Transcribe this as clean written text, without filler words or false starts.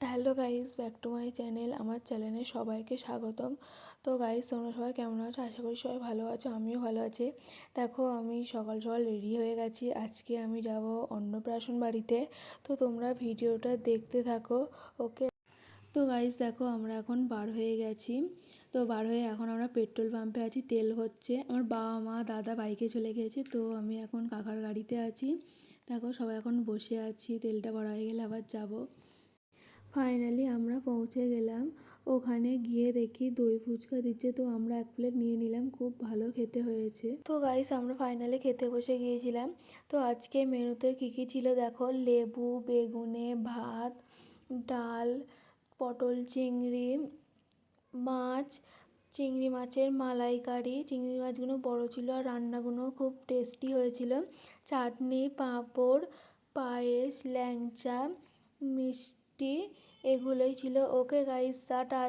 Hello guys, back to my channel. আমার চ্যানেলে সবাইকে স্বাগতম। তো গাইস, তোমরা সবাই কেমন আছো? আশা করি সবাই ভালো আছো, আমিও ভালো আছি। দেখো, আমি সকাল সকাল রেডি হয়ে গেছি। আজকে আমি যাব অন্নপ্রাশন বাড়িতে। তো তোমরা ভিডিওটা দেখতে থাকো, ওকে? তো গাইস দেখো, আমরা এখন বার হয়ে গেছি। তো বার হয়ে এখন আমরা পেট্রোল পাম্পে আছি, তেল হচ্ছে। আমার বাবা মা দাদা বাইকে চলে গেছে, তো আমি এখন কাকার গাড়িতে আছি। দেখো, সবাই এখন বসে আছি, তেলটা ভরা হয়ে গেলে আবার যাব। ফাইনালি আমরা পৌঁছে গেলাম। ওখানে গিয়ে দেখি দই ফুচকা দিচ্ছে, তো আমরা এক প্লেট নিয়ে নিলাম। খুব ভালো খেতে হয়েছে। তো গাইস, আমরা ফাইনালি খেতে বসে গিয়েছিলাম। তো আজকে মেনুতে কী ছিল দেখো, লেবু, বেগুনে, ভাত, ডাল, পটল চিংড়ি মাছ, চিংড়ি মাছের মালাইকারি। চিংড়ি মাছগুলো বড় ছিল আর রান্নাগুলো খুব টেস্টি হয়েছিল। চাটনি, পাঁপড়, পায়েস, ল্যাংচা, মিষ্টি, এগুলোই ছিল। Okay guys, tata.